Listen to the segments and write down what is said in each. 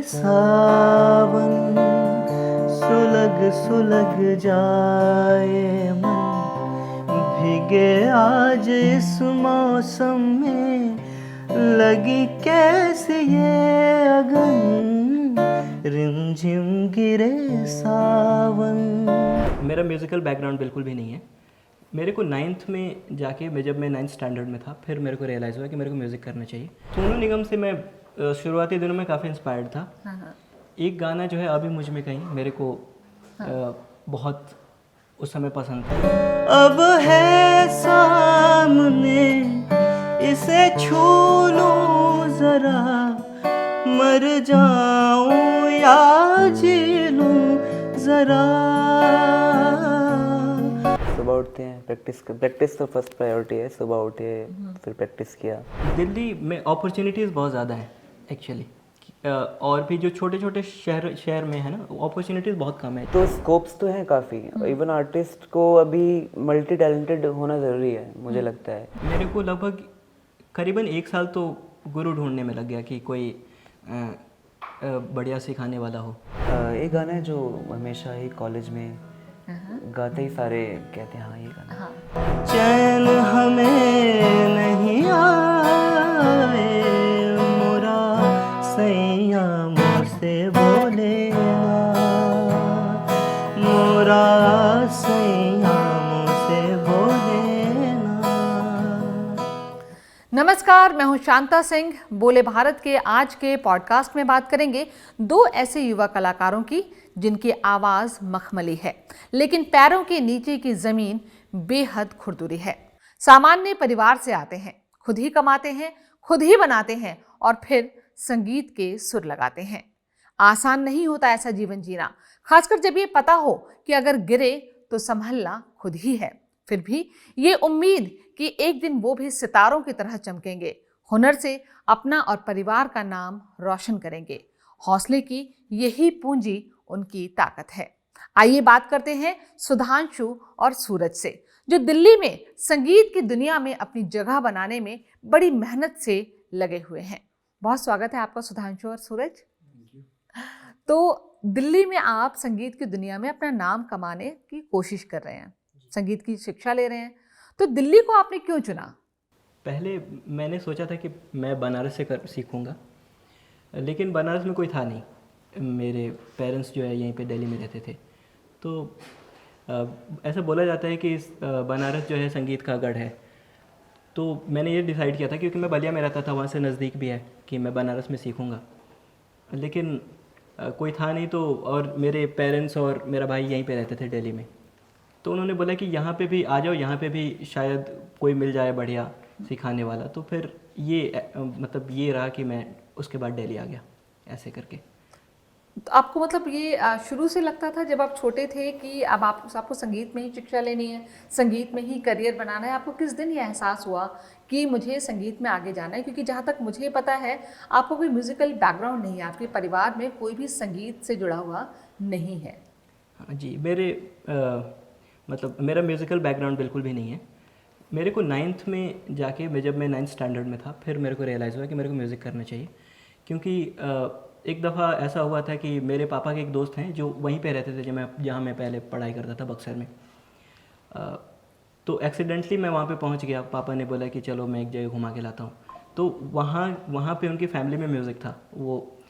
सावन सुलग सुलग जाए मन, भीगे आज इस मौसम में लगी कैसे ये अगन, रिमझिम गिरे सावन। मेरा म्यूज़िकल बैकग्राउंड बिल्कुल भी नहीं है। मेरे को 9th में जाके जब मैं 9th स्टैंडर्ड में था, फिर मेरे को रियलाइज़ हुआ कि मेरे को म्यूज़िक करना चाहिए। सोनू निगम से मैं शुरुआती दिनों में काफ़ी इंस्पायर्ड था। हाँ। एक गाना जो है अभी मुझ में कहीं, मेरे को बहुत उस समय पसंद था। अब है सामने इसे छू लूं जरा, मर जाऊं या जी लूं जरा। सुबह उठते हैं, प्रैक्टिस तो फर्स्ट प्रायोरिटी है। सुबह उठे, फिर प्रैक्टिस किया। दिल्ली में अपॉर्चुनिटीज़ बहुत ज़्यादा हैं एक्चुअली, और भी जो छोटे छोटे शहर में है ना, अपॉर्चुनिटीज़ बहुत कम है। तो स्कोप्स तो हैं काफ़ी। इवन आर्टिस्ट को अभी मल्टी टैलेंटेड होना ज़रूरी है, मुझे लगता है। मेरे को लगभग करीबन 1 साल तो गुरु ढूंढने में लग गया कि कोई बढ़िया सिखाने वाला हो। एक गाना है जो हमेशा ही कॉलेज में गाते ही सारे कहते हैं, हाँ ये गाना। चैन हमें नहीं आए मोरा सैया मुझसे बोले ना, मोरा सैया मुझसे बोले ना। नमस्कार, मैं हूं शांता सिंह। बोले भारत के आज के पॉडकास्ट में बात करेंगे दो ऐसे युवा कलाकारों की जिनकी आवाज मखमली है, लेकिन पैरों के नीचे की जमीन बेहद खुरदुरी है। सामान्य परिवार से आते हैं, खुद ही कमाते हैं, खुद ही बनाते हैं और फिर संगीत के सुर लगाते हैं। आसान नहीं होता ऐसा जीवन जीना, खासकर जब ये पता हो कि अगर गिरे तो संभलना खुद ही है। फिर भी ये उम्मीद कि एक दिन वो भी सितारों की तरह चमकेंगे, हुनर से अपना और परिवार का नाम रोशन करेंगे। हौसले की यही पूंजी उनकी ताकत है। आइए बात करते हैं सुधांशु और सूरज से, जो दिल्ली में संगीत की दुनिया में अपनी जगह बनाने में बड़ी मेहनत से लगे हुए हैं। बहुत स्वागत है आपका सुधांशु और सूरज। तो दिल्ली में आप संगीत की दुनिया में अपना नाम कमाने की कोशिश कर रहे हैं, संगीत की शिक्षा ले रहे हैं, तो दिल्ली को आपने क्यों चुना? पहले मैंने सोचा था कि मैं बनारस से सीखूंगा, लेकिन बनारस में कोई था नहीं। मेरे पेरेंट्स जो है यहीं पे दिल्ली में रहते थे, तो ऐसा बोला जाता है कि बनारस जो है संगीत का गढ़ है। तो मैंने ये डिसाइड किया था, क्योंकि मैं बलिया में रहता था, वहाँ से नज़दीक भी है, कि मैं बनारस में सीखूंगा। लेकिन कोई था नहीं, तो और मेरे पेरेंट्स और मेरा भाई यहीं पे रहते थे दिल्ली में, तो उन्होंने बोला कि यहाँ पे भी आ जाओ, यहाँ पे भी शायद कोई मिल जाए बढ़िया सिखाने वाला। तो फिर ये मतलब ये रहा कि मैं उसके बाद दिल्ली आ गया, ऐसे करके। तो आपको मतलब ये शुरू से लगता था जब आप छोटे थे कि अब आपको संगीत में ही शिक्षा लेनी है, संगीत में ही करियर बनाना है? आपको किस दिन ये एहसास हुआ कि मुझे संगीत में आगे जाना है? क्योंकि जहाँ तक मुझे पता है आपको कोई म्यूजिकल बैकग्राउंड नहीं है, आपके परिवार में कोई भी संगीत से जुड़ा हुआ नहीं है। हाँ जी, मतलब मेरा म्यूज़िकल बैकग्राउंड बिल्कुल भी नहीं है। मेरे को 9th में जाके जब मैं 9th स्टैंडर्ड में था, फिर मेरे को रियलाइज़ हुआ कि मेरे को म्यूज़िक करना चाहिए। क्योंकि एक दफ़ा ऐसा हुआ था कि मेरे पापा के एक दोस्त हैं जो वहीं पे रहते थे जहाँ मैं पहले पढ़ाई करता था, बक्सर में। तो एक्सीडेंटली मैं वहाँ पे पहुँच गया। पापा ने बोला कि चलो मैं एक जगह घुमा के लाता हूँ। तो वहाँ पे उनकी फैमिली में म्यूज़िक था। वो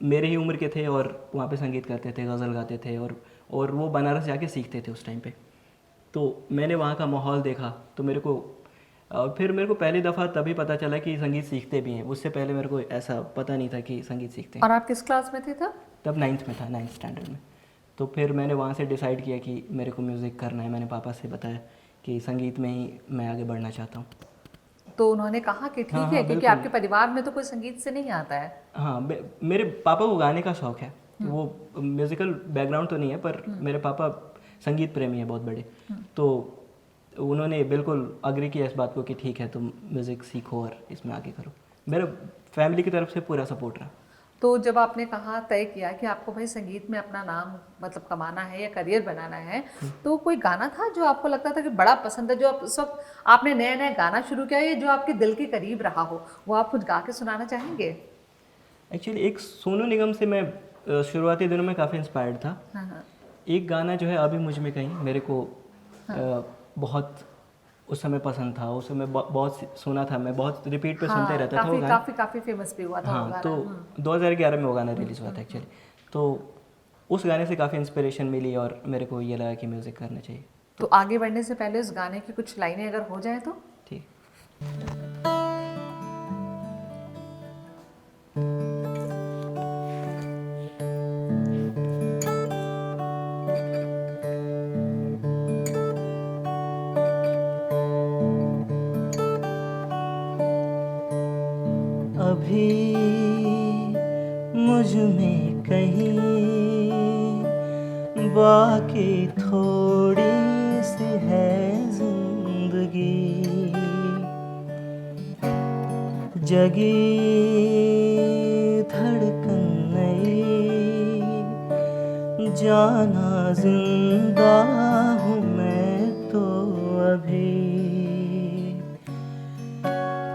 मेरे ही उम्र के थे और वहाँ पे संगीत करते थे, गज़ल गाते थे, और वो बनारस जाके सीखते थे उस टाइम पे। तो मैंने वहाँ का माहौल देखा, तो मेरे को फिर मेरे को पहली दफ़ा तभी पता चला कि संगीत सीखते भी हैं। उससे पहले मेरे को ऐसा पता नहीं था कि संगीत सीखते हैं। और आप किस क्लास में थे तब? तब 9th में था, 9th स्टैंडर्ड में। तो फिर मैंने वहाँ से डिसाइड किया कि मेरे को म्यूज़िक करना है। मैंने पापा से बताया कि संगीत में ही मैं आगे बढ़ना चाहता हूँ। तो उन्होंने कहा कि ठीक है, क्योंकि आपके परिवार में तो कोई संगीत से नहीं आता है। हाँ, मेरे पापा को गाने का शौक़ है। वो म्यूज़िकल बैकग्राउंड तो नहीं है, पर मेरे पापा संगीत प्रेमी है बहुत बड़े। तो उन्होंने बिल्कुल अग्री किया इस बात को कि ठीक है, तुम म्यूज़िक सीखो और इसमें आगे करो। मेरे फैमिली की तरफ से पूरा सपोर्ट रहा। तो जब आपने कहा, तय किया कि आपको भाई संगीत में अपना नाम मतलब कमाना है या करियर बनाना है, तो कोई गाना था जो आपको लगता था कि बड़ा पसंद है, जो आप उस वक्त आपने नया नया गाना शुरू किया है, जो आपके दिल के करीब रहा हो, वो आप कुछ गा के सुनाना चाहेंगे? एक्चुअली एक सोनू निगम से मैं शुरुआती दिनों में काफ़ी इंस्पायर्ड था। हाँ। एक गाना जो है अभी मुझ में कहीं, मेरे को बहुत उस समय पसंद था, उस समय बहुत सुना था, मैं बहुत रिपीट पे सुनते रहता था वो गाना। काफी फेमस भी हुआ था वो हाँ, गाना। तो 2011 में वो गाना रिलीज़ हुआ था एक्चुअली। तो उस गाने से काफ़ी इंस्पिरेशन मिली और मेरे को ये लगा कि म्यूज़िक करना चाहिए। तो आगे बढ़ने से पहले उस गाने की कुछ लाइनें अगर हो जाए तो। ठीक। अभी मुझ में कहीं बाकी थोड़ी सी है जिंदगी, जगी धड़कन नई, जाना जिंदा हूँ मैं तो अभी।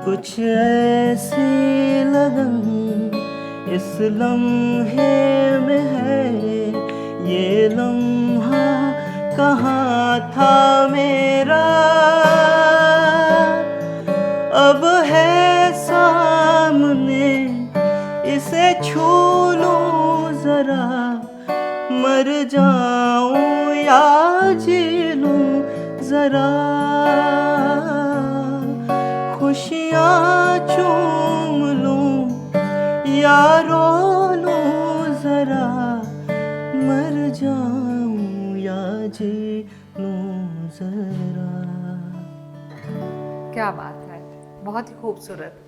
कुछ ऐसी लगन इस लम्हे में है, ये लम्हा कहाँ था मेरा, अब है सामने इसे छू लूं जरा, मर जाऊं या जी लूं जरा, खुशियाँ चूम लूं या रो लूं जरा, मर जाऊं या जी लूं जरा। क्या बात है, बहुत ही खूबसूरत।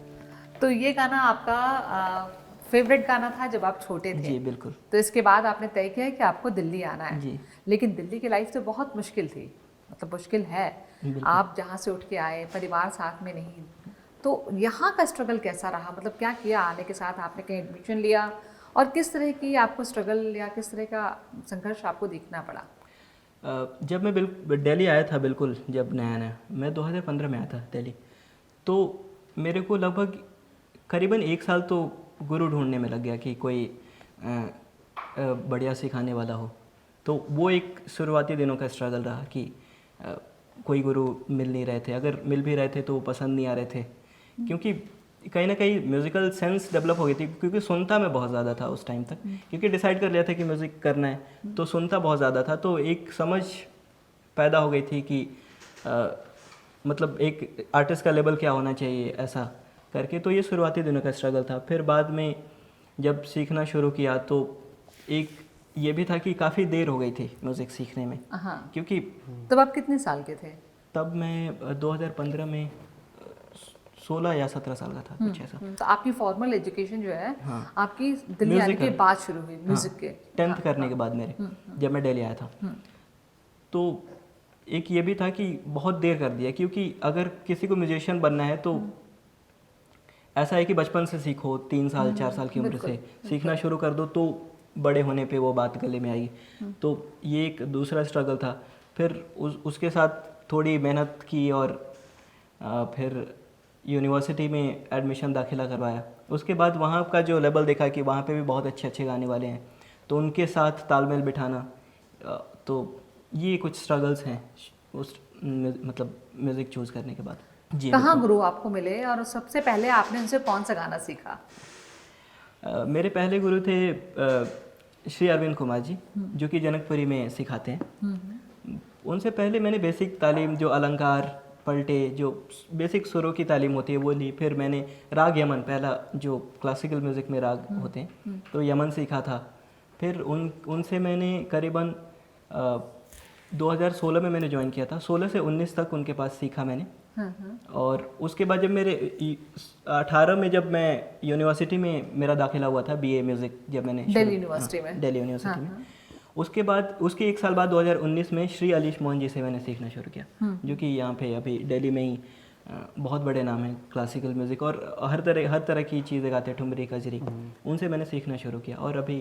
तो ये गाना आपका फेवरेट गाना था जब आप छोटे थे? जी बिल्कुल। तो इसके बाद आपने तय किया कि आपको दिल्ली आना है। जी। लेकिन दिल्ली की लाइफ तो बहुत मुश्किल थी, मतलब मुश्किल है। आप जहाँ से उठ के आए, परिवार साथ में नहीं, तो यहाँ का स्ट्रगल कैसा रहा? मतलब क्या किया आने के साथ? आपने कहीं एडमिशन लिया और किस तरह की आपको स्ट्रगल या किस तरह का संघर्ष आपको देखना पड़ा? जब मैं दिल्ली आया था, बिल्कुल जब नया नया, मैं 2015 में आया था दिल्ली, तो मेरे को लगभग करीबन 1 साल तो गुरु ढूंढने में लग गया कि कोई बढ़िया सिखाने वाला हो। तो वो एक शुरुआती दिनों का स्ट्रगल रहा कि कोई गुरु मिल नहीं रहे थे, अगर मिल भी रहे थे तो वो पसंद नहीं आ रहे थे, क्योंकि कहीं ना कहीं म्यूज़िकल सेंस डेवलप हो गई थी, क्योंकि सुनता मैं बहुत ज़्यादा था उस टाइम तक, क्योंकि डिसाइड कर लिया था कि म्यूज़िक करना है, तो सुनता बहुत ज़्यादा था। तो एक समझ पैदा हो गई थी कि मतलब एक आर्टिस्ट का लेवल क्या होना चाहिए, ऐसा करके। तो ये शुरुआती दिनों का स्ट्रगल था। फिर बाद में जब सीखना शुरू किया तो एक ये भी था कि काफ़ी देर हो गई थी म्यूज़िक सीखने में। हाँ। क्योंकि तब आप कितने साल के थे? तब मैं 2015 में 16 या 17 साल का था, कुछ ऐसा। तो आपकी फॉर्मल एजुकेशन जो है हाँ। आपकी दिल्ली आने के म्यूजिकल। बाद शुरू हुई, म्यूजिक हाँ, के 10th करने के बाद मेरे, जब मैं दिल्ली आया था। तो एक ये भी था कि बहुत देर कर दिया, क्योंकि अगर किसी को म्यूजिशियन बनना है तो ऐसा है कि बचपन से सीखो, 3 साल 4 साल की उम्र से सीखना शुरू कर दो, तो बड़े होने पे वो बात गले में आएगी। तो ये एक दूसरा स्ट्रगल था। फिर उसके साथ थोड़ी मेहनत की और फिर यूनिवर्सिटी में एडमिशन दाखिला करवाया। उसके बाद वहाँ का जो लेवल देखा कि वहाँ पे भी बहुत अच्छे अच्छे गाने वाले हैं, तो उनके साथ तालमेल बिठाना, तो ये कुछ स्ट्रगल्स हैं उस मतलब म्यूज़िक चूज़ करने के बाद। जी। कहाँ गुरु आपको मिले और सबसे पहले आपने उनसे कौन सा गाना सीखा? मेरे पहले गुरु थे श्री अरविंद कुमार जी, जो कि जनकपुरी में सिखाते हैं। उनसे पहले मैंने बेसिक तालीम, जो अलंकार पलटे, जो बेसिक सुरों की तालीम होती है वो ली। फिर मैंने राग यमन, पहला जो क्लासिकल म्यूज़िक में राग होते हैं, तो यमन सीखा था। फिर उनसे मैंने करीबन 2016 में मैंने ज्वाइन किया था। 16 से 19 तक उनके पास सीखा मैंने। और उसके बाद जब मेरे 18 में जब मैं यूनिवर्सिटी में मेरा दाखिला हुआ था, बीए म्यूज़िक, जब मैंने दिल्ली यूनिवर्सिटी में। दिल्ली यूनिवर्सिटी में। उसके बाद उसके 1 साल बाद 2019 में श्री अलीश मोहन जी से मैंने सीखना शुरू किया, जो कि यहाँ पे अभी दिल्ली में ही बहुत बड़े नाम हैं क्लासिकल म्यूज़िक, और हर तरह की चीज़ें गाते हैं, ठुमरी कजरी। उनसे मैंने सीखना शुरू किया और अभी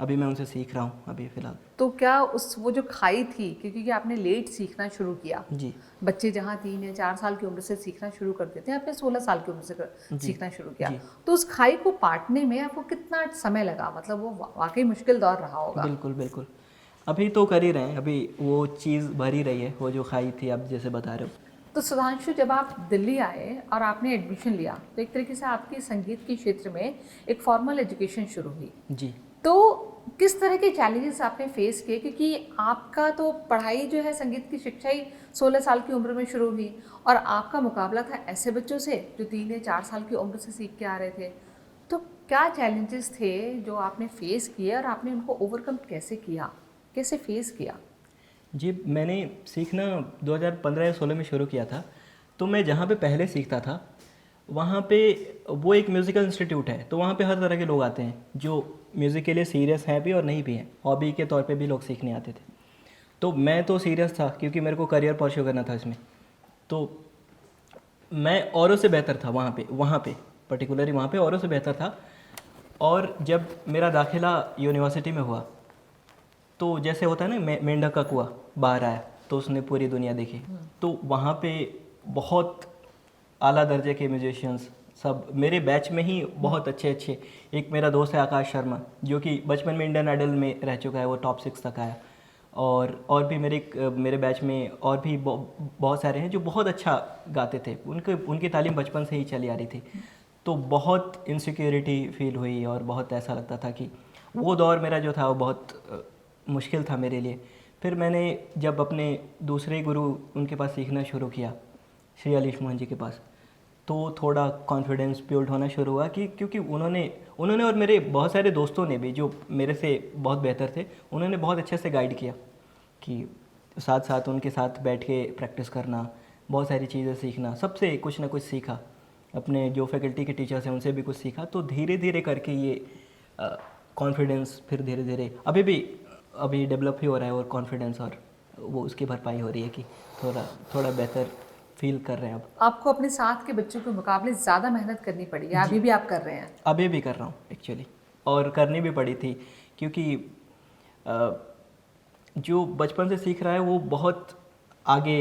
अभी मैं उनसे सीख रहा हूँ अभी फ़िलहाल। तो क्या वो जो खाई थी, क्योंकि आपने लेट सीखना शुरू किया, जी बच्चे जहाँ 3 या 4 साल की उम्र से सीखना शुरू कर देते हैं, आपने 16 साल की उम्र से जी सीखना शुरू किया, जी तो उस खाई को पाटने में आपको कितना समय लगा? मतलब वो वाकई मुश्किल दौर रहा होगा। बिल्कुल बिल्कुल। अभी तो कर ही रहे हैं, अभी वो चीज़ भर ही रही है, वो जो खाई थी आप जैसे बता रहे हो। तो सुधांशु, जब आप दिल्ली आए और आपने एडमिशन लिया, तो एक तरीके से आपकी संगीत के क्षेत्र में एक फॉर्मल एजुकेशन शुरू हुई। जी तो किस तरह के चैलेंजेस आपने फेस किए? क्योंकि आपका तो पढ़ाई जो है, संगीत की शिक्षा ही 16 साल की उम्र में शुरू हुई, और आपका मुकाबला था ऐसे बच्चों से जो 3 या 4 साल की उम्र से सीख के आ रहे थे। तो क्या चैलेंजेस थे जो आपने फेस किए और आपने उनको ओवरकम कैसे किया, कैसे फेस किया? जी, मैंने सीखना 2015 या 16 में शुरू किया था। तो मैं जहाँ पे पहले सीखता था वहाँ पे वो एक म्यूज़िकल इंस्टीट्यूट है, तो वहाँ पे हर तरह के लोग आते हैं जो म्यूज़िक के लिए सीरियस हैं भी और नहीं भी हैं, हॉबी के तौर पे भी लोग सीखने आते थे। तो मैं तो सीरियस था क्योंकि मेरे को करियर परस्यू करना था इसमें। तो मैं औरों से बेहतर था वहाँ पे पर्टिकुलरली वहाँ पे औरों से बेहतर था। और जब मेरा दाखिला यूनिवर्सिटी में हुआ तो जैसे होता है ना, मेंढक का कुआं बाहर आया तो उसने पूरी दुनिया देखी। तो वहाँ पे बहुत आला दर्जे के म्यूजिशियंस सब मेरे बैच में ही बहुत अच्छे अच्छे। एक मेरा दोस्त है आकाश शर्मा जो कि बचपन में इंडियन आइडल में रह चुका है, वो टॉप 6 तक आया। और भी मेरे बैच में और भी बहुत सारे हैं जो बहुत अच्छा गाते थे, उनकी तालीम बचपन से ही चली आ रही थी। तो बहुत इनसिक्योरिटी फील हुई और बहुत ऐसा लगता था कि वो दौर मेरा जो था वो बहुत मुश्किल था मेरे लिए। फिर मैंने जब अपने दूसरे गुरु उनके पास सीखना शुरू किया, श्री अलीश मोहन जी के पास, तो थोड़ा कॉन्फिडेंस बिल्ड होना शुरू हुआ कि क्योंकि उन्होंने और मेरे बहुत सारे दोस्तों ने भी जो मेरे से बहुत बेहतर थे, उन्होंने बहुत अच्छे से गाइड किया कि साथ साथ उनके साथ बैठ के प्रैक्टिस करना, बहुत सारी चीज़ें सीखना, सबसे कुछ ना कुछ सीखा। अपने जो फैकल्टी के टीचर्स हैं उनसे भी कुछ सीखा। तो धीरे धीरे करके ये कॉन्फिडेंस फिर धीरे धीरे अभी डेवलप ही हो रहा है, और कॉन्फिडेंस और वो उसकी भरपाई हो रही है कि थोड़ा बेहतर फील कर रहे हैं अब। आपको अपने साथ के बच्चों के मुकाबले ज़्यादा मेहनत करनी पड़ी है, अभी भी आप कर रहे हैं? अभी भी कर रहा हूँ एक्चुअली, और करनी भी पड़ी थी क्योंकि जो बचपन से सीख रहा है वो बहुत आगे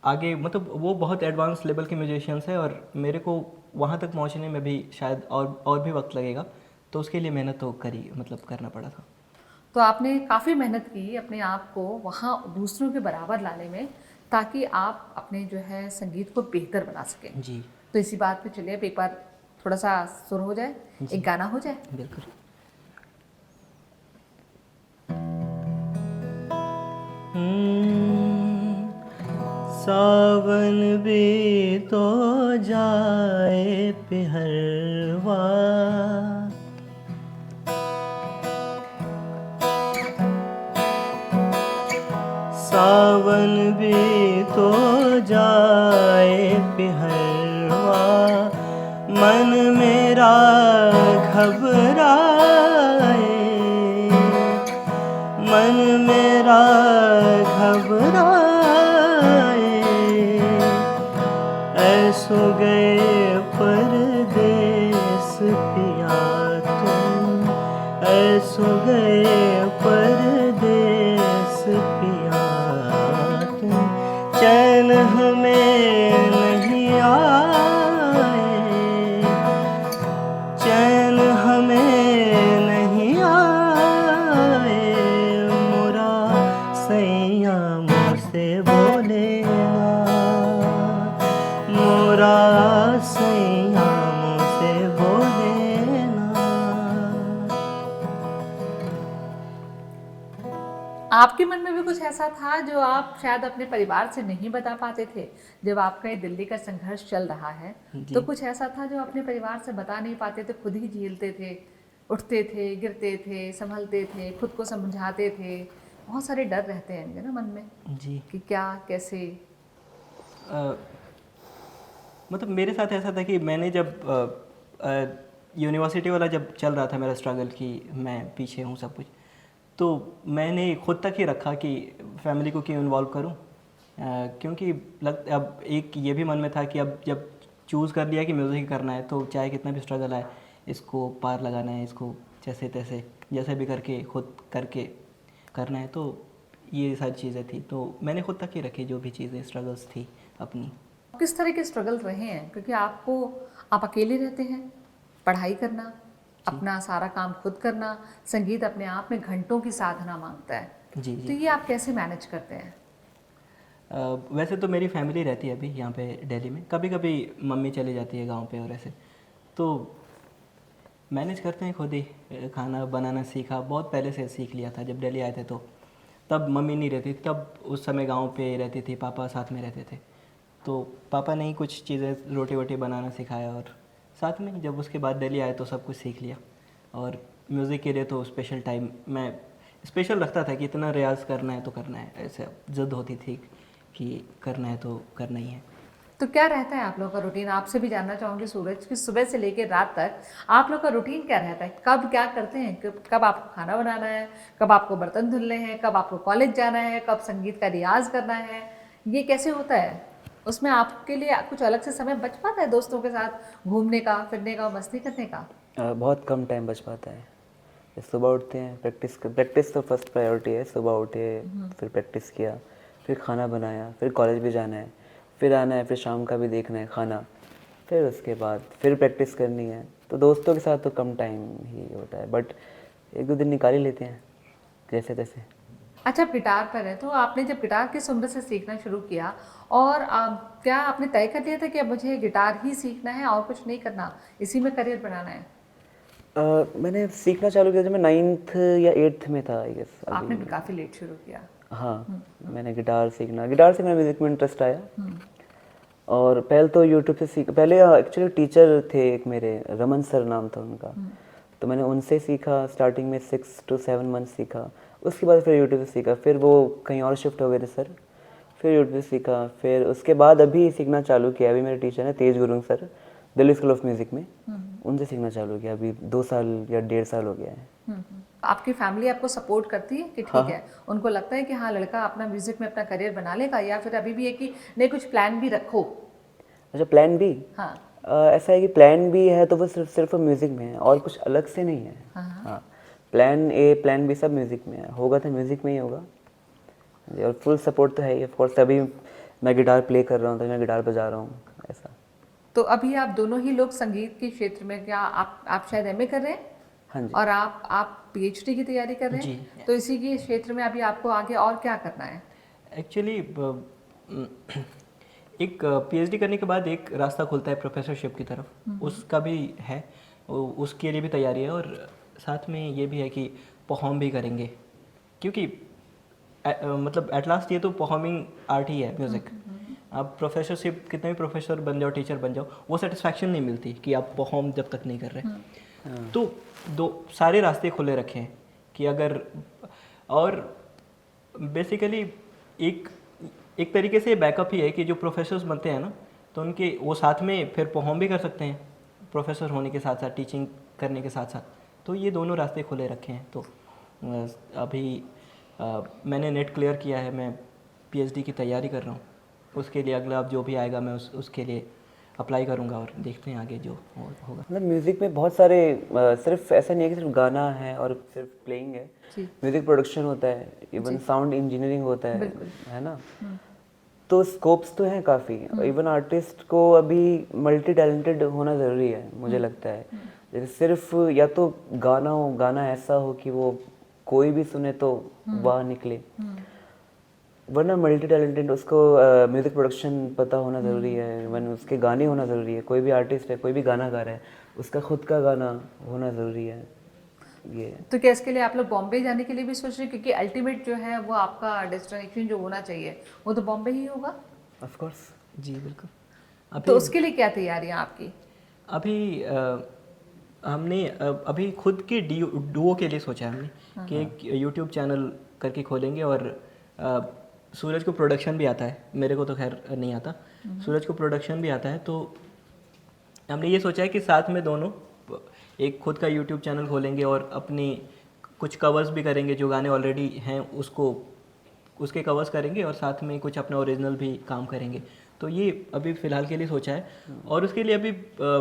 आगे मतलब वो बहुत एडवांस लेवल के म्यूजिशियंस है, और मेरे को वहाँ तक पहुँचने में भी शायद और भी वक्त लगेगा। तो उसके लिए मेहनत तो करना पड़ा था। तो आपने काफ़ी मेहनत की अपने आप को वहाँ दूसरों के बराबर लाने में, ताकि आप अपने जो है संगीत को बेहतर बना सकें। जी तो इसी बात पे चलिए, अब एक बार थोड़ा सा सुर हो जाए, एक गाना हो जाए। बिल्कुल। सावन भी तो जाए पिहरवा, सावन भी तो जाए पिहरवा, मन मेरा घबराए, मन मेरा घबराए। ऐसो गए परदेस पिया तुम, ऐसो गए परदेस पिया तुम, चैन हमें नहीं आए, चैन हमें नहीं आए। मोरा सैया मुझसे बोले ना, मोरा सैया मुझसे बोले ना। आपके मन में भी कुछ ऐसा था जो आप शायद अपने परिवार से नहीं बता पाते थे? जब आपका ये दिल्ली का संघर्ष चल रहा है, तो कुछ ऐसा था जो अपने परिवार से बता नहीं पाते थे, खुद ही झेलते थे, उठते थे, गिरते थे, संभलते थे, खुद को समझाते थे? बहुत सारे डर रहते हैं ना मन में जी कि क्या कैसे। मतलब मेरे साथ ऐसा था कि मैंने जब यूनिवर्सिटी वाला जब चल रहा था मेरा स्ट्रगल कि मैं पीछे हूँ सब कुछ, तो मैंने खुद तक ही रखा कि फैमिली को क्यों इन्वॉल्व करूँ, क्योंकि अब एक ये भी मन में था कि अब जब चूज़ कर लिया कि म्यूज़िक करना है तो चाहे कितना भी स्ट्रगल आए इसको पार लगाना है, इसको जैसे तैसे जैसे भी करके खुद करके करना है। तो ये सारी चीज़ें थी, तो मैंने खुद तक ही रखी जो भी चीज़ें स्ट्रगल्स थी अपनी। किस तरह के स्ट्रगल रहे हैं, क्योंकि आप अकेले रहते हैं, पढ़ाई करना, अपना सारा काम खुद करना, संगीत अपने आप में घंटों की साधना मांगता है, जी तो जी। ये आप कैसे मैनेज करते हैं? वैसे तो मेरी फैमिली रहती है अभी यहाँ पे दिल्ली में, कभी कभी मम्मी चली जाती है गांव पे और ऐसे, तो मैनेज करते हैं खुद ही। खाना बनाना सीखा बहुत पहले से, सीख लिया था जब दिल्ली आए थे। तो तब मम्मी नहीं रहती थी, तब उस समय गांव पे रहती थी, पापा साथ में रहते थे। तो पापा ने ही कुछ चीज़ें रोटी वोटी बनाना सिखाया, और साथ में जब उसके बाद दिल्ली आए तो सब कुछ सीख लिया। और म्यूज़िक के लिए तो स्पेशल टाइम मैं स्पेशल रखता था कि इतना रियाज़ करना है तो करना है, ऐसे ज़िद होती थी कि करना है तो करना ही है। तो क्या रहता है आप लोगों का रूटीन? आपसे भी जानना चाहूँगी सूरज कि सुबह से लेकर रात तक आप लोग का रूटीन क्या रहता है? कब क्या करते हैं? कब आपको खाना बनाना है, कब आपको बर्तन धुलने हैं, कब आपको कॉलेज जाना है, कब संगीत का रियाज करना है, ये कैसे होता है? उसमें आपके लिए कुछ अलग से समय बच पाता है दोस्तों के साथ घूमने का, फिरने का, मस्ती करने का? बहुत कम टाइम बच पाता है। सुबह उठते हैं, प्रैक्टिस तो फर्स्ट प्रायोरिटी है। सुबह उठे, फिर प्रैक्टिस किया, फिर खाना बनाया, फिर कॉलेज भी जाना है, फिर आना है, फिर शाम का भी देखना है खाना, फिर उसके बाद फिर प्रैक्टिस करनी है। तो दोस्तों के साथ तो कम टाइम ही होता है, बट एक दो दिन निकाल ही लेते हैं जैसे तैसे। अच्छा, आप गिटार पर है, तो आपने जब गिटार किस उम्र से सीखना शुरू किया, और क्या आपने तय कर लिया था कि अब मुझे गिटार ही सीखना है और कुछ नहीं करना, इसी में करियर बनाना है? मैंने सीखना चालू किया जब मैं 9th या 8th में था, आई गेस। आपने भी काफ़ी लेट शुरू किया। हाँ, मैंने गिटार से मेरा म्यूज़िक में इंटरेस्ट आया। और पहले तो यूट्यूब से सीख, पहले एक्चुअली टीचर थे एक मेरे, रमन सर नाम था उनका, तो मैंने उनसे सीखा। स्टार्टिंग में 6 to 7 मंथ सीखा, उसके बाद फिर यूट्यूब से सीखा। फिर वो कहीं और शिफ्ट हो गए थे सर, फिर यूट्यूब से सीखा। फिर उसके बाद अभी सीखना चालू किया। अभी मेरे टीचर हैं Tej Gurung sir, Delhi School of Music में, उनसे सीखना चालू किया। अभी 2 साल या 1.5 साल हो गया है। आपकी फैमिली आपको सपोर्ट करती है कि ठीक है, उनको लगता है कि हाँ लड़का अपना म्यूजिक में अपना करियर बना लेगा, या फिर अभी भी है कि नहीं कुछ प्लान भी रखो? अच्छा, प्लान बी? हाँ। ऐसा है कि प्लान बी है तो वो सिर्फ म्यूज़िक में है और कुछ अलग से नहीं है। हाँ, प्लान ए प्लान बी सब म्यूज़िक में है, होगा तो म्यूज़िक में ही होगा। और फुल सपोर्ट तो है ही, ऑफ कोर्स। अभी मैं गिटार प्ले कर रहा हूँ तो मैं गिटार बजा रहा हूँ, ऐसा। तो अभी आप दोनों ही लोग संगीत के क्षेत्र में, क्या आप शायद एमए कर रहे हैं? हाँ जी। और आप पीएचडी की तैयारी कर रहे हैं? जी। तो इसी के क्षेत्र में अभी आपको आगे और क्या करना है? एक्चुअली एक पीएचडी करने के बाद एक रास्ता खुलता है प्रोफेसरशिप की तरफ, उसका भी है, उसके लिए भी तैयारी है। और साथ में ये भी है कि परफॉर्म भी करेंगे, क्योंकि मतलब एट लास्ट ये तो परफॉर्मिंग आर्ट ही है म्यूज़िक। आप प्रोफेसरशिप कितने भी प्रोफेसर बन जाओ, टीचर बन जाओ, वो सेटिस्फैक्शन नहीं मिलती कि आप परफॉर्म जब तक नहीं कर रहे। तो दो सारे रास्ते खुले रखे हैं कि अगर, और बेसिकली एक तरीके से बैकअप ही है कि जो प्रोफेसर्स बनते हैं ना, तो उनके वो साथ में फिर परफॉर्म भी कर सकते हैं, प्रोफेसर होने के साथ साथ टीचिंग करने के साथ साथ। तो ये दोनों रास्ते खुले रखे हैं। तो अभी मैंने नेट क्लियर किया है, मैं पीएचडी की तैयारी कर रहा हूँ। उसके लिए अगला अब जो भी आएगा मैं उसके लिए अप्लाई करूँगा, और देखते हैं आगे जो होगा। मतलब म्यूज़िक में बहुत सारे, सिर्फ ऐसा नहीं है कि सिर्फ गाना है और सिर्फ प्लेइंग है। म्यूज़िक प्रोडक्शन होता है, इवन साउंड इंजीनियरिंग होता है ना। तो स्कोप्स तो हैं काफ़ी। इवन आर्टिस्ट को अभी मल्टी टैलेंटेड होना ज़रूरी है, मुझे लगता है। जैसे सिर्फ या तो गाना ऐसा हो कि वो कोई भी सुने तो वाह निकले, वरना मल्टी टैलेंटेड उसको म्यूज़िक प्रोडक्शन पता होना ज़रूरी है, इवन उसके गाने होना ज़रूरी है। कोई भी आर्टिस्ट है, कोई भी गाना गा रहा है, उसका खुद का गाना होना ज़रूरी है। ये तो क्या इसके लिए आप लोग बॉम्बे जाने के लिए भी सोच रहे हैं? क्योंकि अल्टीमेट जो है वो आपका डेस्टिनेशन जो होना चाहिए वो तो बॉम्बे ही होगा। Of course. जी बिल्कुल। तो उसके लिए क्या तैयारियां आपकी? अभी हमने अभी खुद के डुओ के लिए सोचा है हमने कि एक यूट्यूब चैनल करके खोलेंगे। और सूरज को प्रोडक्शन भी आता है, मेरे को तो खैर नहीं आता, सूरज को प्रोडक्शन भी आता है। तो हमने ये सोचा है कि साथ में दोनों एक खुद का यूट्यूब चैनल खोलेंगे और अपनी कुछ कवर्स भी करेंगे, जो गाने ऑलरेडी हैं उसके कवर्स करेंगे, और साथ में कुछ अपना ओरिजिनल भी काम करेंगे। तो ये अभी फ़िलहाल के लिए सोचा है। और उसके लिए अभी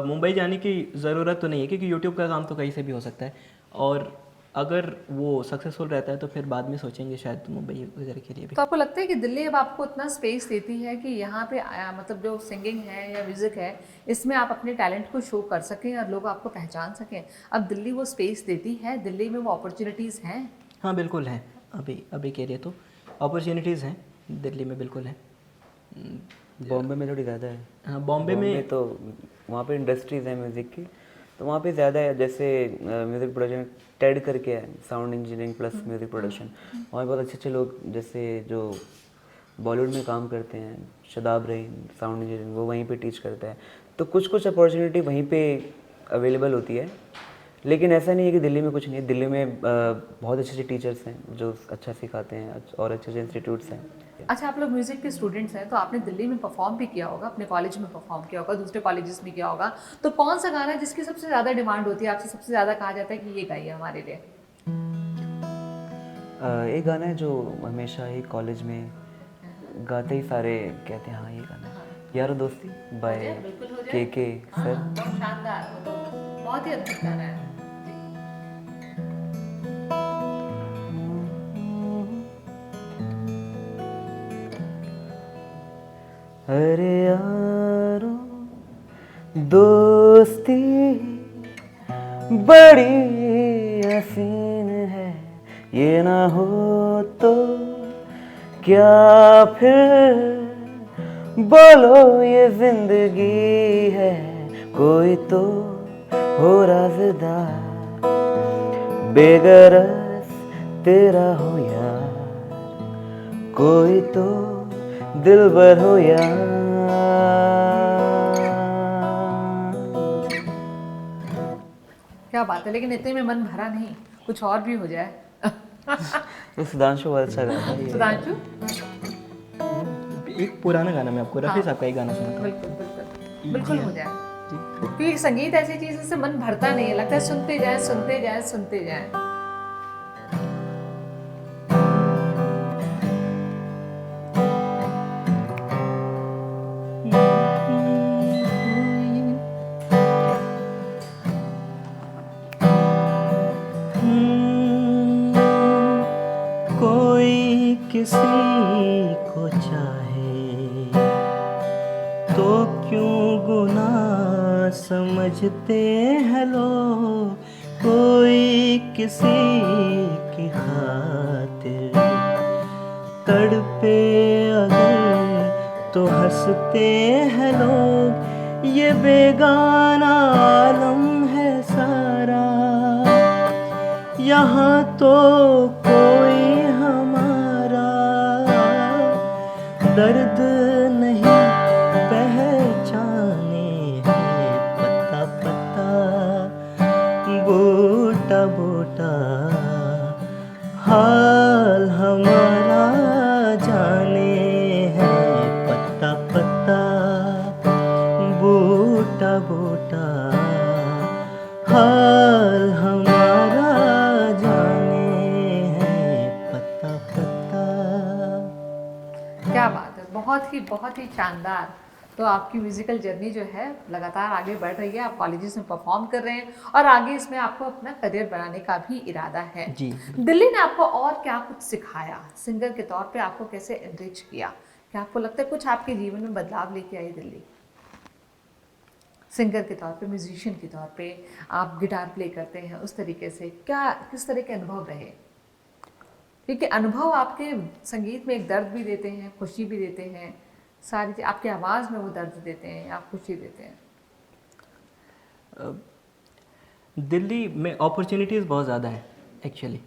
मुंबई जाने की ज़रूरत तो नहीं है, क्योंकि यूट्यूब का काम तो कहीं से भी हो सकता है। और अगर वो सक्सेसफुल रहता है तो फिर बाद में सोचेंगे शायद मुंबई वगैरह के लिए भी। तो आपको लगता है कि दिल्ली अब आपको इतना स्पेस देती है कि यहाँ पे मतलब जो सिंगिंग है या म्यूज़िक है इसमें आप अपने टैलेंट को शो कर सकें और लोग आपको पहचान सकें? अब दिल्ली वो स्पेस देती है, दिल्ली में वो अपॉर्चुनिटीज़ हैं? हाँ बिल्कुल हैं, अभी के लिए तो अपॉर्चुनिटीज़ हैं दिल्ली में, बिल्कुल हैं। बॉम्बे में थोड़ी ज़्यादा है। हाँ बॉम्बे में तो वहाँ पे इंडस्ट्रीज़ हैं म्यूज़िक की, तो वहाँ पे ज़्यादा है। जैसे म्यूज़िक प्रोडक्शन टेड करके है, sound engineering plus music production. वहाँ पे बहुत अच्छे अच्छे लोग जैसे जो बॉलीवुड में काम करते हैं, शदाब रहीम साउंड इंजीनियरिंग, वो वहीं पे टीच करता है। तो कुछ कुछ अपॉर्चुनिटी वहीं पे अवेलेबल होती है, लेकिन ऐसा नहीं है कि दिल्ली में कुछ नहीं है। दिल्ली में बहुत अच्छे अच्छे टीचर्स हैं जो अच्छा सिखाते हैं और अच्छे अच्छे इंस्टीट्यूट्स हैं। अच्छा, आप लोग म्यूज़िक के स्टूडेंट्स हैं तो आपने दिल्ली में परफॉर्म भी किया होगा, अपने कॉलेज में परफॉर्म किया होगा, दूसरे कॉलेजेस में किया होगा, तो कौन सा गाना है जिसकी सबसे ज़्यादा डिमांड होती है, आपसे सबसे ज़्यादा कहा जाता है कि ये गाइए हमारे लिए? एक गाना है जो हमेशा ही कॉलेज में गाते ही सारे कहते हैं हाँ ये गाना यारो दोस्ती बाय बिल्कुल हो के जाए। हाँ, सर। बहुत शानदार, वो तो बहुत ही अद्भुत गाना है। अरे यारो दोस्ती बड़ी हसीन है, ये ना हो तो क्या फिर बोलो ये जिंदगी है, कोई तो हो राज़दार बेगरज तेरा हो यार, कोई तो दिलबर हो यार। क्या बात है, लेकिन इतने में मन भरा नहीं, कुछ और भी हो जाए। तो सुधांशु बहुत अच्छा गाता है। सुधांशु, एक पुराना गाना मैं आपको रफ़ी साहब का एक गाना सुनाता हूँ। बिल्कुल बिल्कुल बिल्कुल हो जाए, क्योंकि संगीत ऐसी चीज़ से मन भरता नहीं है, लगता है सुनते जाए सुनते जाए सुनते जाए। कोई किसी को चाहे तो क्यों गुनाह समझते हैं लोग, कोई किसी की खातिर तड़पे अगर तो हंसते हैं लोग, ये बेगाना आलम है सारा, यहाँ तो कोई हमारा दर्द नहीं पहचाने है, पता पता बूटा बूटा हाल हमारा जाने है, पता पता बूटा बूटा हाल हमारा जाने है, पता पता। क्या बात है, बहुत ही शानदार। तो आपकी म्यूजिकल जर्नी जो है लगातार आगे बढ़ रही है, आप कॉलेजेस में परफॉर्म कर रहे हैं और आगे इसमें आपको अपना करियर बनाने का भी इरादा है। जी। दिल्ली ने आपको और क्या कुछ सिखाया, सिंगर के तौर पे आपको कैसे एनरिच किया? क्या आपको लगता है कुछ आपके जीवन में बदलाव लेके आई दिल्ली? सिंगर के तौर पे, म्यूजिशियन के तौर पे, आप गिटार प्ले करते हैं, उस तरीके से क्या किस तरह के अनुभव रहे? क्योंकि अनुभव आपके संगीत में एक दर्द भी देते हैं, खुशी भी देते हैं, सारी आपकी आवाज़ में वो दर्द देते हैं, आप खुशी देते हैं। दिल्ली में अपॉर्चुनिटीज़ बहुत ज़्यादा है एक्चुअली,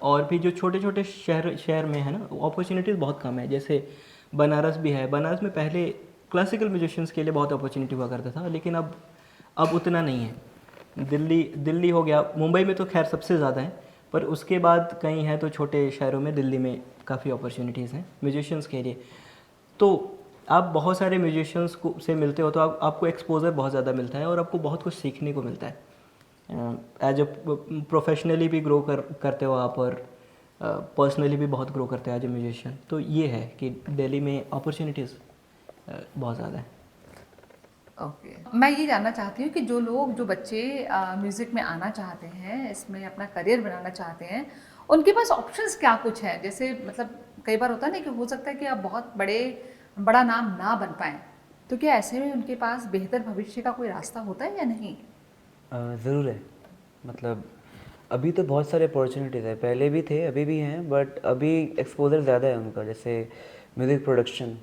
और भी जो छोटे छोटे शहर में है ना, अपॉर्चुनिटीज़ बहुत कम है। जैसे बनारस भी है, बनारस में पहले क्लासिकल म्यूजिशियंस के लिए बहुत अपॉर्चुनिटी हुआ करता था, लेकिन अब उतना नहीं है। दिल्ली हो गया, मुंबई में तो खैर सबसे ज़्यादा है, पर उसके बाद कहीं है तो छोटे शहरों में, दिल्ली में काफ़ी अपॉर्चुनिटीज़ हैं म्यूजिशियंस के लिए। तो आप बहुत सारे म्यूजिशियंस को से मिलते हो तो आपको एक्सपोजर बहुत ज़्यादा मिलता है और आपको बहुत कुछ सीखने को मिलता है। एज अ प्रोफेशनली भी ग्रो करते हो आप, और पर्सनली भी बहुत ग्रो करते हैं एज ए म्यूजिशियन। तो ये है कि दिल्ली में अपॉर्चुनिटीज़ बहुत ज़्यादा है। ओके, मैं ये जानना चाहती हूँ कि जो बच्चे म्यूज़िक में आना चाहते हैं, इसमें अपना करियर बनाना चाहते हैं, उनके पास ऑप्शंस क्या कुछ है? जैसे मतलब कई बार होता है ना कि हो सकता है कि आप बहुत बड़ा नाम ना बन पाएँ, तो क्या ऐसे में उनके पास बेहतर भविष्य का कोई रास्ता होता है या नहीं? ज़रूर है। मतलब अभी तो बहुत सारे अपॉर्चुनिटीज़ है, पहले भी थे अभी भी हैं, बट अभी एक्सपोजर ज़्यादा है उनका। जैसे म्यूज़िक प्रोडक्शन,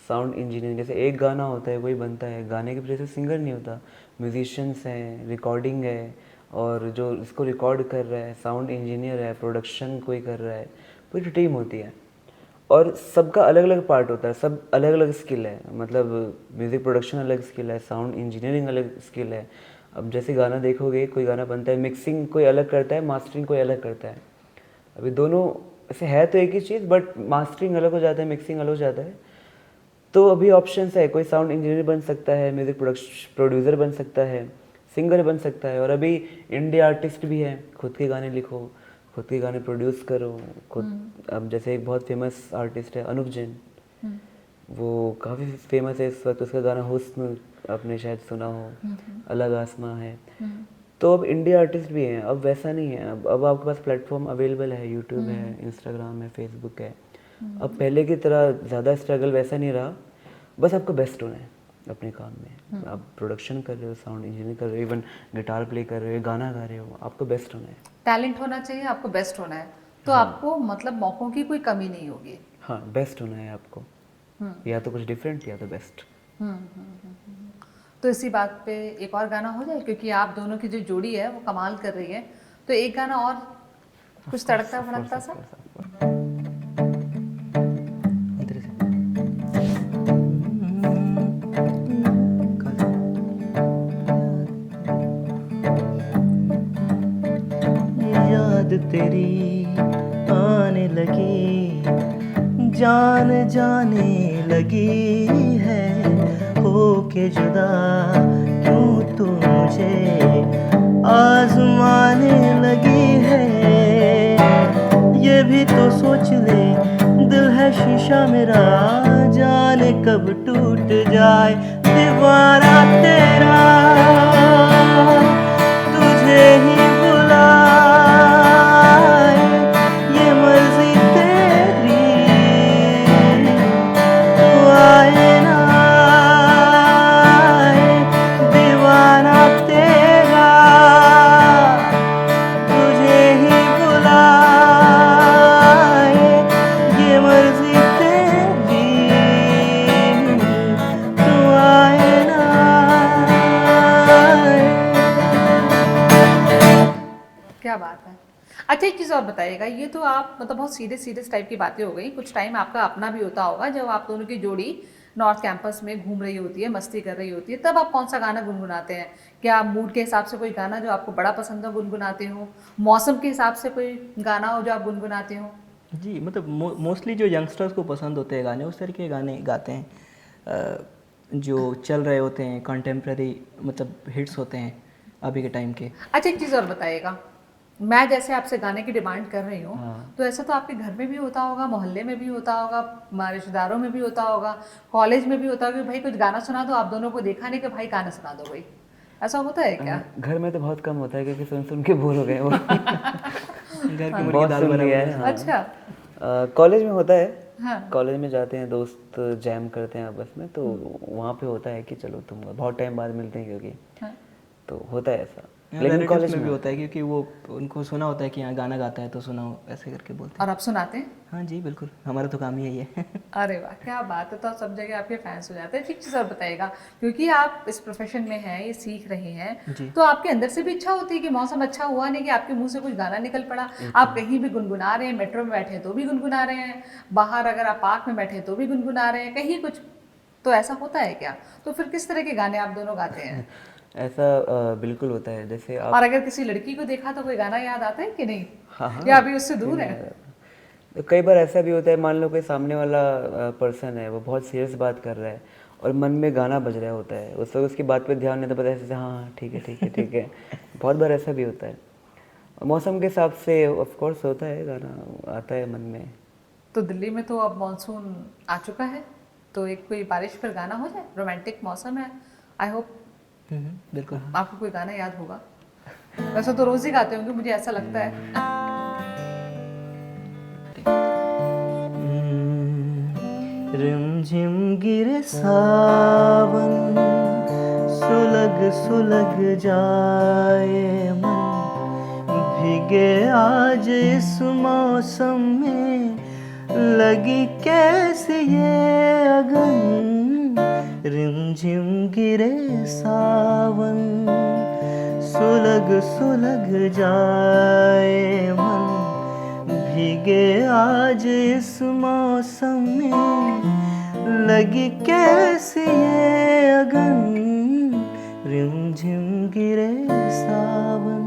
साउंड इंजीनियरिंग, जैसे एक गाना होता है वही बनता है, गाने की वजह से सिंगर नहीं होता, म्यूजिशियंस हैं, रिकॉर्डिंग है, और जो इसको रिकॉर्ड कर रहा है साउंड इंजीनियर है, प्रोडक्शन कोई कर रहा है, पूरी टीम होती है और सबका अलग अलग पार्ट होता है, सब अलग अलग स्किल है। मतलब म्यूज़िक प्रोडक्शन अलग स्किल है, साउंड इंजीनियरिंग अलग स्किल है। अब जैसे गाना देखोगे, कोई गाना बनता है, मिक्सिंग कोई अलग करता है, मास्टरिंग कोई अलग करता है। अभी दोनों ऐसे है तो एक ही चीज़, बट मास्टरिंग अलग हो जाता है, मिक्सिंग अलग हो जाता है। तो अभी ऑप्शंस है, कोई साउंड इंजीनियर बन सकता है, म्यूज़िक प्रोड्यूसर बन सकता है, सिंगर बन सकता है, और अभी इंडिया आर्टिस्ट भी है। खुद के गाने लिखो, खुद के गाने प्रोड्यूस करो, खुद। अब जैसे एक बहुत फेमस आर्टिस्ट है अनुप जैन, वो काफ़ी फेमस है इस वक्त, उसका गाना हुस्न आपने शायद सुना हो, अलग आसमां है। तो अब इंडिया आर्टिस्ट भी हैं, अब वैसा नहीं है। अब आपके पास प्लेटफॉर्म अवेलेबल है, यूट्यूब है, इंस्टाग्राम है, फेसबुक है। अब पहले की तरह ज़्यादा स्ट्रगल वैसा नहीं रहा, बस आपको बेस्ट होना है अपने काम में। आप प्रोडक्शन कर रहे हो, साउंड इंजीनियरिंग कर रहे हो, इवन गिटार प्ले कर रहे हो, गाना गा रहे हो, आपको बेस्ट होना है। टैलेंट होना चाहिए, आपको बेस्ट होना है, तो हाँ। आपको मतलब मौक़ों की कोई कमी नहीं होगी। हाँ, बेस्ट होना है आपको, या तो कुछ डिफरेंट या तो बेस्ट। तो इसी बात पे एक और गाना हो जाए, क्योंकि आप दोनों की जो जोड़ी है वो कमाल कर रही है, तो एक गाना और कुछ तड़कता भड़कता सा। इधर से। याद तेरी आने लगी, जान जाने लगी है, होके जुदा क्यों तू मुझे आजमाने लगी है। ये भी तो सोच ले, दिल है शीशा मेरा, जाने कब टूट जाए दीवाना तेरा, तुझे ही बुलाए ये मर्जी तेरी, तू आए ना आए दीवाना तेरा, तुझे ही बुलाए ये मर्जी तेरी, तू आए ना आए। क्या बात है। अच्छा, एक चीज़ और बताइएगा, ये तो आप मतलब बहुत सीरियस टाइप की बातें हो गई, कुछ टाइम आपका अपना भी होता होगा जब आप दोनों की जोड़ी नॉर्थ कैंपस में घूम रही होती है, मस्ती कर रही होती है, तब आप कौन सा गाना गुनगुनाते हैं? क्या मूड के हिसाब से कोई गाना जो आपको बड़ा पसंद हो गुनगुनाते हो, मौसम के हिसाब से कोई गाना हो जो आप गुनगुनाते हो? जी, मतलब मोस्टली जो यंगस्टर्स को पसंद होते हैं गाने, उस तरह के गाने गाते हैं। जो चल रहे होते हैं, कंटेम्प्रेरी मतलब हिट्स होते हैं अभी के टाइम के। अच्छा, एक चीज़ और बताइएगा, मैं जैसे आपसे गाने की डिमांड कर रही हूँ, हाँ। तो ऐसा तो आपके घर में भी होता होगा, मोहल्ले में भी होता होगा, रिश्तेदारों में भी होता होगा, कॉलेज में भी होता होगा कि भाई कुछ गाना सुना दो, आप दोनों को देखा नहीं कि भाई गाना सुना दो भाई, ऐसा होता है क्या? घर में तो बहुत कम होता है, क्योंकि सुन सुन के बोर हो गए वो। घर की मुर्गी बहुत दाल सुन बराबर लिया है। है। हाँ। अच्छा। कॉलेज में होता है, हाँ। कॉलेज में जाते हैं दोस्त, जैम करते हैं आपस में, तो वहाँ पे होता है कि चलो तुम, बहुत टाइम बाद मिलते हैं क्योंकि, हाँ। तो होता है ऐसा। लेकिन रिलेटिव्स कॉलेज में भी में होता है, क्योंकि वो उनको सुना होता है कि यहाँ गाना गाता है तो सुनाओ, ऐसे करके बोलते हैं। और आप सुनाते हैं? हाँ जी बिल्कुल, हमारा तो काम ही यही है। अरे वाह, क्या बात है, तो सब जगह आपके फैंस हो जाते हैं। ठीक चीज़ और बताइएगा, क्योंकि आप इस प्रोफेशन में हैं, ये सीख रहे हैं, जी। तो आपके अंदर से भी इच्छा होती है कि मौसम अच्छा हुआ नहीं कि आपके मुंह से कुछ गाना निकल पड़ा, आप कहीं भी गुनगुना रहे हैं, मेट्रो में बैठे हैं तो भी गुनगुना रहे हैं, बाहर अगर आप पार्क में बैठे हैं तो भी गुनगुना रहे हैं, कहीं कुछ, तो ऐसा होता है क्या? तो फिर किस तरह के गाने आप दोनों गाते हैं? ऐसा बिल्कुल होता है। जैसे आप, और अगर किसी लड़की को देखा तो कोई गाना याद आता है कि नहीं, हाँ हाँ, या अभी उससे दूर है? तो कई बार ऐसा भी होता है, मान लो कोई सामने वाला पर्सन है, वो बहुत सीरियस बात कर रहा है और मन में गाना बज रहा होता है, उस वक्त उसकी बात पे ध्यान नहीं, तो पता है ऐसे, हाँ हाँ ठीक है ठीक है ठीक है। बहुत बार ऐसा भी होता है। और मौसम के हिसाब से ऑफ कोर्स होता है, गाना आता है मन में। तो दिल्ली में तो अब मानसून आ चुका है? तो एक कोई बारिश पर गाना हो जाए, रोमांटिक मौसम है, आई होप बिल्कुल। आपको कोई गाना याद होगा। वैसे तो रोज ही गाते होंगे, मुझे ऐसा लगता है। रिमझिम गिरे सावन, सुलग सुलग जाए मन, भीगे आज इस मौसम में, लगी कैसे ये अगन। रिमझिम गिरे सावन, सुलग सुलग जाए मन, भीगे आज इस मौसम में, लगी कैसे ये अगन। रिमझिम गिरे सावन।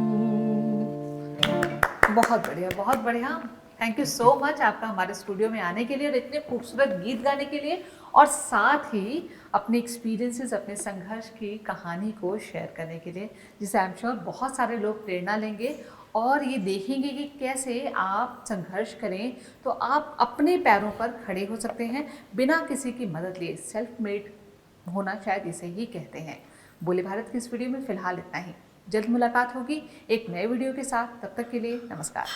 बहुत बढ़िया, बहुत बढ़िया। थैंक यू सो मच आपका हमारे स्टूडियो में आने के लिए और इतने खूबसूरत गीत गाने के लिए, और साथ ही अपने एक्सपीरियंसेस, अपने संघर्ष की कहानी को शेयर करने के लिए, जिसे आई एम श्योर बहुत सारे लोग प्रेरणा लेंगे और ये देखेंगे कि कैसे आप संघर्ष करें तो आप अपने पैरों पर खड़े हो सकते हैं बिना किसी की मदद लिए। सेल्फ मेड होना शायद इसे ही कहते हैं। बोले भारत की इस वीडियो में फ़िलहाल इतना ही। जल्द मुलाकात होगी एक नए वीडियो के साथ, तब तक के लिए नमस्कार।